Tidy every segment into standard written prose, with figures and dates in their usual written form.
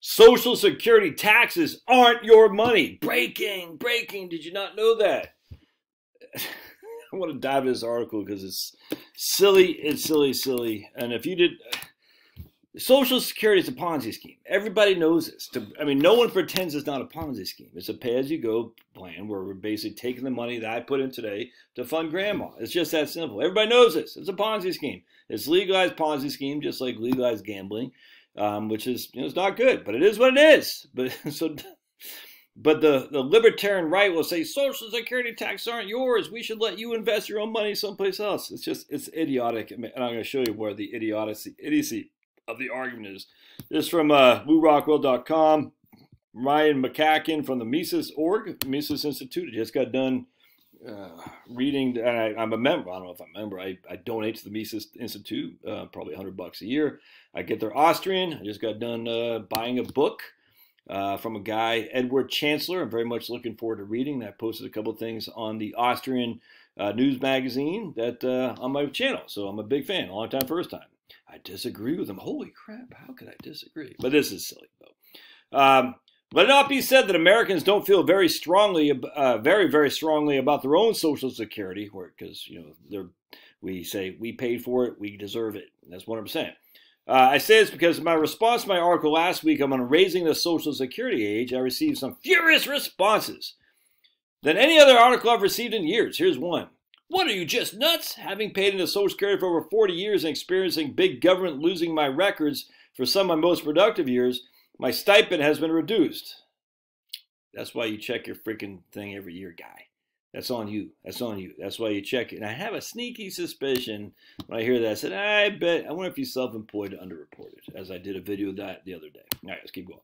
Social Security taxes aren't your money. Breaking. Did you not know that? I want to dive into this article because it's silly. It's silly. And if you did, Social Security is a Ponzi scheme. Everybody knows this. I mean, no one pretends it's not a Ponzi scheme. It's a pay-as-you-go plan where we're basically taking the money that I put in today to fund grandma. It's just that simple. Everybody knows this. It's a Ponzi scheme. It's legalized Ponzi scheme, just like legalized gambling, which is, it's not good, but it is what it is. But the libertarian right will say Social Security taxes aren't yours. We should let you invest your own money someplace else. It's idiotic, and I'm going to show you where the idiocy of the argument is. This is from LouRockwell.com. Ryan McCacken from the Mises Institute. I just got done reading, and I'm a member. I don't know if I'm a member. I donate to the Mises Institute, probably $100 a year. I get their Austrian. I just got done buying a book from a guy, Edward Chancellor. I'm very much looking forward to reading. I posted a couple of things on the Austrian news magazine that on my channel. So I'm a big fan. Long time, first time. I disagree with him. Holy crap, how could I disagree? But this is silly, though. Let it not be said that Americans don't feel very strongly, very strongly about their own Social Security, because we say we paid for it, we deserve it. That's what I'm saying. I say this because in my response to my article last week on raising the Social Security age, I received some furious responses than any other article I've received in years. Here's one. What are you, just nuts? Having paid into Social Security for over 40 years and experiencing big government losing my records for some of my most productive years, my stipend has been reduced. That's why you check your freaking thing every year, guy. That's on you. That's on you. That's why you check it. And I have a sneaky suspicion when I hear that. I said, I wonder if he's self-employed or underreported, as I did a video of that the other day. All right, let's keep going.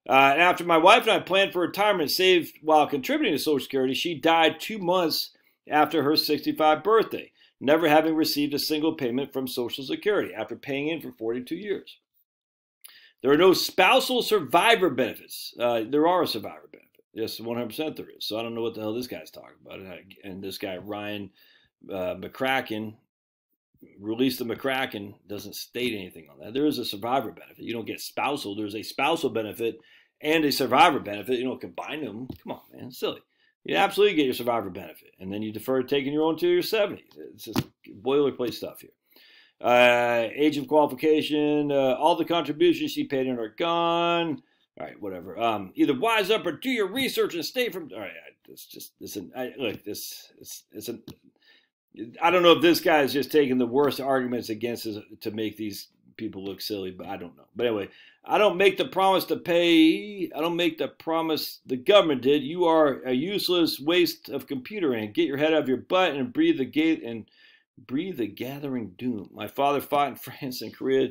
And after my wife and I planned for retirement and saved while contributing to Social Security, she died 2 months after her 65th birthday, never having received a single payment from Social Security after paying in for 42 years. There are no spousal survivor benefits. There are a survivor benefit. Yes, 100% there is. So I don't know what the hell this guy's talking about. And this guy, Ryan McCracken, released the McCracken, doesn't state anything on that. There is a survivor benefit. You don't get spousal. There's a spousal benefit and a survivor benefit. You don't combine them. Come on, man. It's silly. You absolutely get your survivor benefit. And then you defer taking your own to your 70s. It's just boilerplate stuff here. Age of qualification, all the contributions she paid in are gone. All right, whatever. Either wise up or do your research and stay from. All right, I don't know if this guy is just taking the worst arguments against us to make these people look silly, but I don't know. But anyway, I don't make the promise to pay. I don't make the promise the government did. You are a useless waste of computer ink. Get your head out of your butt and breathe the gathering doom. My father fought in France and Korea.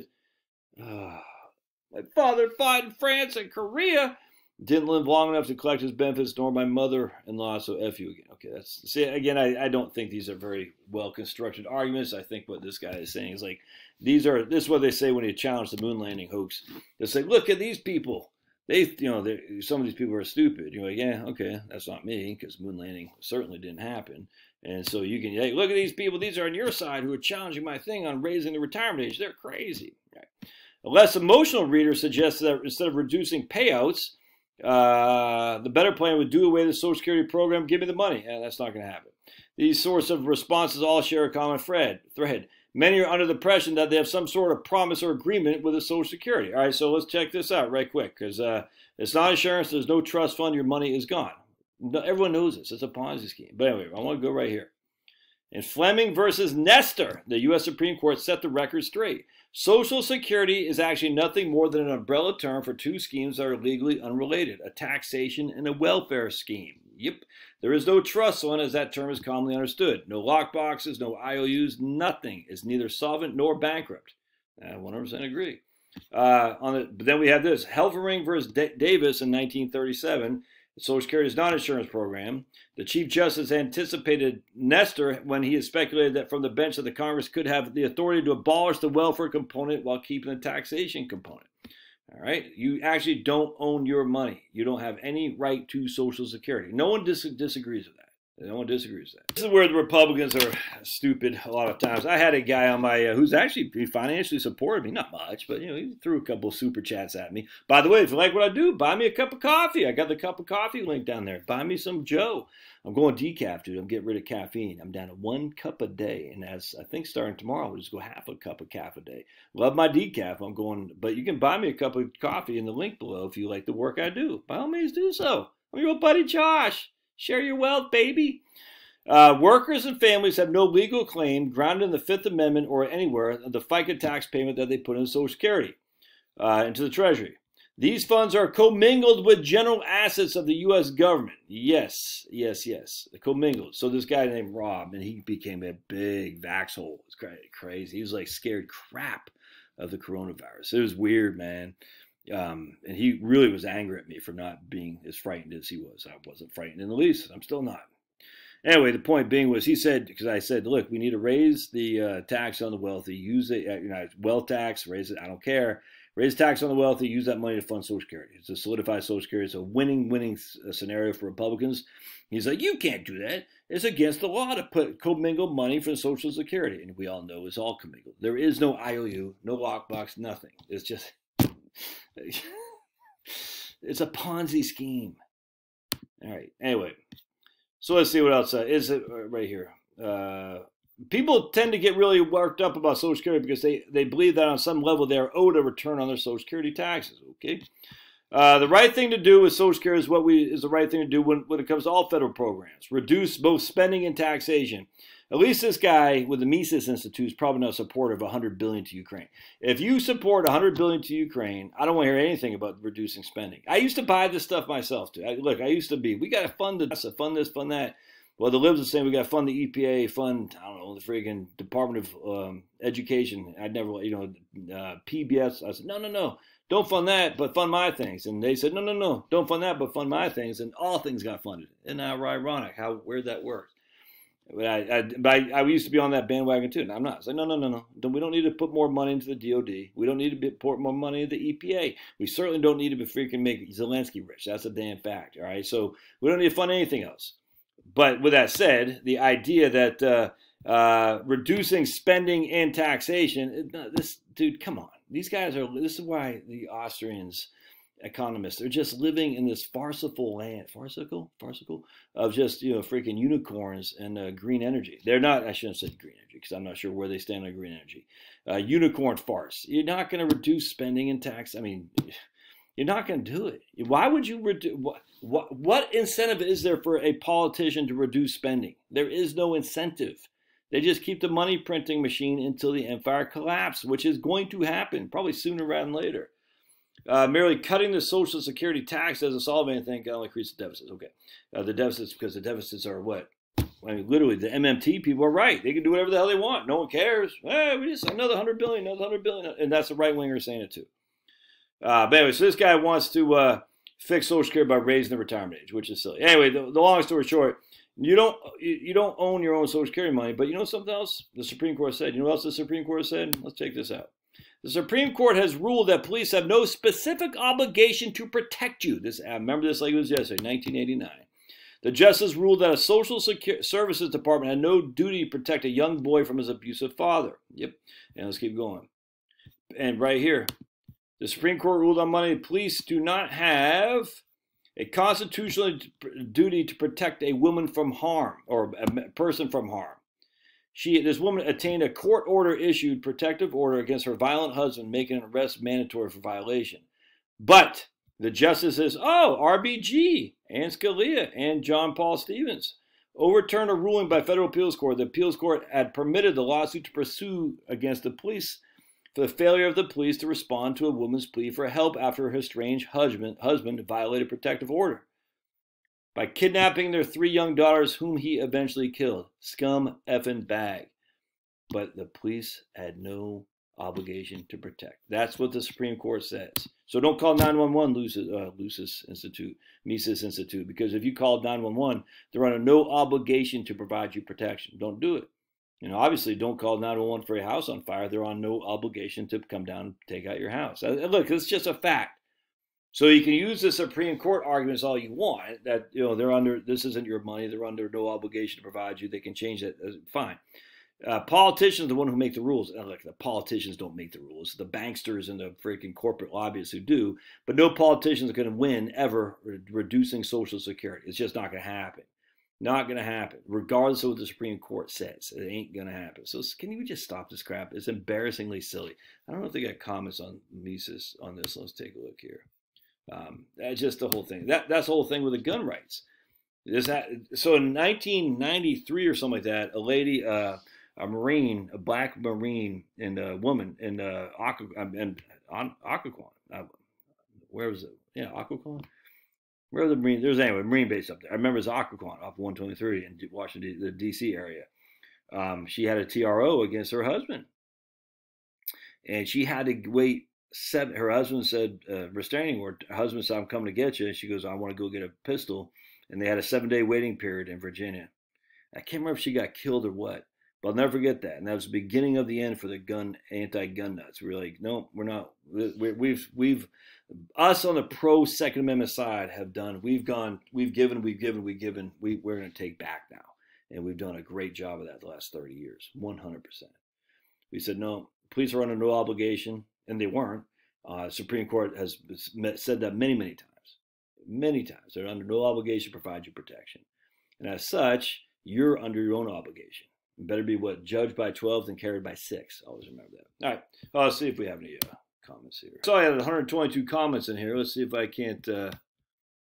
My father fought in France and Korea. Didn't live long enough to collect his benefits, nor my mother-in-law, so F you again. Okay, I don't think these are very well-constructed arguments. I think what this guy is saying is like, this is what they say when you challenge the moon landing hoax. They say, look at these people. Some of these people are stupid. You're like, yeah, okay, that's not me, because moon landing certainly didn't happen. And so you can, hey, look at these people. These are on your side who are challenging my thing on raising the retirement age. They're crazy. Right? A less emotional reader suggests that instead of reducing payouts, the better plan would do away with the Social Security program. Give me the money. That's not going to happen. These sorts of responses all share a common thread. Many are under the impression that they have some sort of promise or agreement with the Social Security. All right, so let's check this out right quick, because it's not insurance. There's no trust fund. Your money is gone. Everyone knows this. It's a Ponzi scheme. But anyway, I want to go right here. In Fleming versus Nestor, the U.S. Supreme Court set the record straight. Social Security is actually nothing more than an umbrella term for two schemes that are legally unrelated, a taxation and a welfare scheme. Yep, there is no trust fund as that term is commonly understood. No lockboxes, no IOUs, nothing. It's neither solvent nor bankrupt. I 100% agree. But then we have this, Helfering versus Davis in 1937. The Social Security is not an insurance program. The Chief Justice anticipated Nestor when he had speculated that from the bench that the Congress could have the authority to abolish the welfare component while keeping the taxation component. All right? You actually don't own your money. You don't have any right to Social Security. No one disagrees with that. No one disagrees with that. This is where the Republicans are stupid a lot of times. I had a guy on my who's actually financially supported me, not much, but he threw a couple of super chats at me. By the way, if you like what I do, buy me a cup of coffee. I got the cup of coffee link down there. Buy me some Joe. I'm going decaf, dude. I'm getting rid of caffeine. I'm down to 1 cup a day, and as I think starting tomorrow, we'll just go half a cup of caf a day. Love my decaf. I'm going, but you can buy me a cup of coffee in the link below if you like the work I do. By all means, do so. I'm your old buddy Josh. Share your wealth, baby. Workers and families have no legal claim grounded in the Fifth Amendment or anywhere of the FICA tax payment that they put in Social Security into the Treasury. These funds are commingled with general assets of the U.S. government. Yes. Commingled. So this guy named Rob, and he became a big vaxhole. It's crazy. He was like scared crap of the coronavirus. It was weird, man. And he really was angry at me for not being as frightened as he was. I wasn't frightened in the least. I'm still not. Anyway, the point being was he said, because I said, look, we need to raise the tax on the wealthy, use it, wealth tax, raise it, I don't care. Raise tax on the wealthy, use that money to fund Social Security. It's to solidify Social Security. It's a winning scenario for Republicans. He's like, you can't do that. It's against the law to put commingled money for Social Security. And we all know it's all commingled. There is no IOU, no lockbox, nothing. It's just... it's a Ponzi scheme. All right. Anyway, so let's see what else is it right here. People tend to get really worked up about Social Security because they believe that on some level they are owed a return on their Social Security taxes. Okay. The right thing to do with Social Security is the right thing to do when it comes to all federal programs. Reduce both spending and taxation. At least this guy with the Mises Institute is probably not a supporter of $100 billion to Ukraine. If you support $100 billion to Ukraine, I don't want to hear anything about reducing spending. I used to buy this stuff myself too. I used to be. We got to fund this, fund that. Well, the libs are saying we got to fund the EPA, fund I don't know the friggin' Department of Education. I'd never, PBS. I said no. Don't fund that, but fund my things. And they said, no, don't fund that, but fund my things. And all things got funded. Isn't that ironic how weird that works? But I used to be on that bandwagon too. And I'm not. I said, no. We don't need to put more money into the DOD. We don't need to put more money into the EPA. We certainly don't need to freaking make Zelensky rich. That's a damn fact. All right. So we don't need to fund anything else. But with that said, the idea that reducing spending and taxation, this dude, come on. These guys are. This is why the Austrians economists are just living in this farcical land, farcical of just freaking unicorns and green energy. They're not. I shouldn't have said green energy because I'm not sure where they stand on green energy. Unicorn farce. You're not going to reduce spending and tax. I mean, you're not going to do it. Why would you reduce? What incentive is there for a politician to reduce spending? There is no incentive. They just keep the money printing machine until the empire collapses, which is going to happen probably sooner rather than later. Merely cutting the Social Security tax doesn't solve anything. Can only increase the deficits. Okay, the deficits because the deficits are what? I mean, literally, the MMT people are right. They can do whatever the hell they want. No one cares. Hey, we just another $100 billion, and that's the right winger saying it too. But anyway, so this guy wants to fix Social Security by raising the retirement age, which is silly. Anyway, the long story short. You don't own your own Social Security money, but you know something else? The Supreme Court said. You know what else the Supreme Court said? Let's take this out. The Supreme Court has ruled that police have no specific obligation to protect you. I remember this like it was yesterday, 1989. The justice ruled that a Social Services Department had no duty to protect a young boy from his abusive father. Yep. And let's keep going. And right here, the Supreme Court ruled on Monday, police do not have a constitutional duty to protect a woman from harm or a person from harm. This woman attained a court order issued protective order against her violent husband, making an arrest mandatory for violation. But the justices, RBG and Scalia and John Paul Stevens, overturned a ruling by federal appeals court. The appeals court had permitted the lawsuit to pursue against the police for the failure of the police to respond to a woman's plea for help after her estranged husband violated protective order by kidnapping their 3 young daughters, whom he eventually killed. Scum effing bag. But the police had no obligation to protect. That's what the Supreme Court says. So don't call 911 Mises Institute, because if you call 911, they're under no obligation to provide you protection. Don't do it. Obviously, don't call 911 for a house on fire. They're on no obligation to come down and take out your house. Look, it's just a fact. So you can use the Supreme Court arguments all you want that, you know, they're under, this isn't your money, they're under no obligation to provide you, they can change that, fine. Politicians are the one who make the rules. Like, the politicians don't make the rules. The banksters and the freaking corporate lobbyists who do. But no politicians are going to win ever reducing Social Security. It's just not going to happen. Not going to happen, regardless of what the Supreme Court says. It ain't going to happen. So can you just stop this crap? It's embarrassingly silly. I don't know if they got comments on Mises on this. Let's take a look here. That's just the whole thing. That's the whole thing with the gun rights. So in 1993 or something like that, a lady, a Marine, a black Marine, and a woman in Occoquan. Where was it? Yeah, Occoquan. Where are the Marine? There's anyway Marine base up there. I remember it was Occoquan off 123 in Washington, the D.C. area. She had a TRO against her husband, and she had to wait. Her husband said, restraining order. Her husband said, "I'm coming to get you." And she goes, "I want to go get a pistol." And they had a 7-day waiting period in Virginia. I can't remember if she got killed or what, but I'll never forget that. And that was the beginning of the end for the anti-gun nuts. We're like, no, we're not. We've us on the pro Second Amendment side have done. We're going to take back now, and we've done a great job of that the last 30 years, 100%. We said no. Police are under no obligation, and they weren't. Supreme Court has said that many times. Many times. They're under no obligation to provide you protection. And as such, you're under your own obligation. You better be judged by 12 and carried by 6. Always remember that. All right. Let's see if we have any comments here. So I had 122 comments in here. Let's see if I can't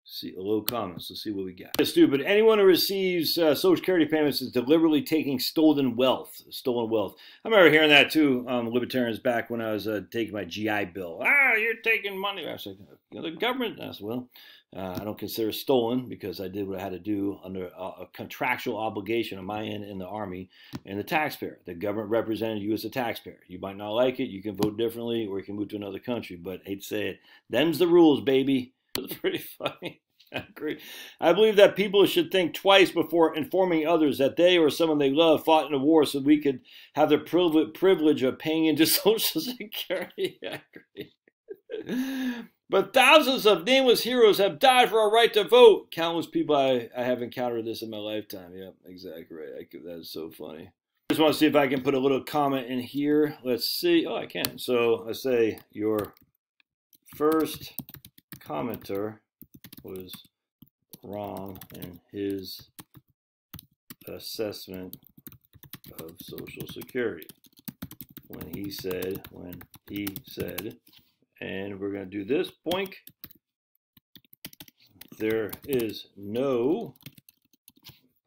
see low comments. Let's see what we got. It's stupid. Anyone who receives Social Security payments is deliberately taking stolen wealth. Stolen wealth. I remember hearing that too. Libertarians back when I was taking my GI Bill. You're taking money. I was like, the government. I said, well, I don't consider it stolen because I did what I had to do under a contractual obligation on my end in the Army and the taxpayer. The government represented you as a taxpayer. You might not like it. You can vote differently, or you can move to another country. But I hate to say it, them's the rules, baby. It's pretty funny. I agree. I believe that people should think twice before informing others that they or someone they love fought in a war so we could have the privilege of paying into Social Security. I agree. But thousands of nameless heroes have died for our right to vote. Countless people I have encountered this in my lifetime. Yep, exactly right. That is so funny. I just want to see if I can put a little comment in here. Let's see. Oh, I can. So I say your first commenter was wrong in his assessment of Social Security when he said, and we're going to do this, boink, there is no,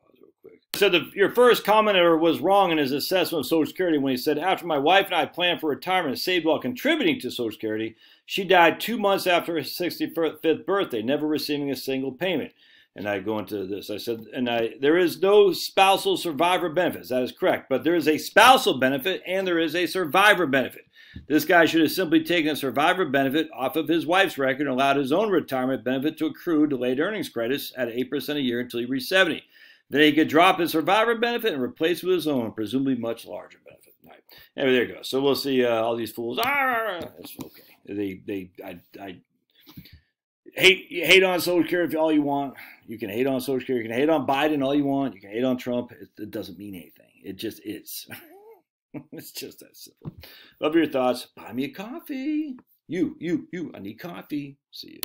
pause real quick. So your first commenter was wrong in his assessment of Social Security when he said, after my wife and I planned for retirement and saved while contributing to Social Security, she died 2 months after her 65th birthday, never receiving a single payment. And I go into this. I said, there is no spousal survivor benefits. That is correct. But there is a spousal benefit and there is a survivor benefit. This guy should have simply taken a survivor benefit off of his wife's record and allowed his own retirement benefit to accrue delayed earnings credits at 8% a year until he reached 70. Then he could drop his survivor benefit and replace it with his own, presumably much larger benefit. All right. Anyway, there you go. So we'll see all these fools. It's okay. I hate on Social Security all you want. You can hate on Social Security. You can hate on Biden all you want. You can hate on Trump. It doesn't mean anything. It just is. It's just that simple. Love your thoughts. Buy me a coffee. You. I need coffee. See you.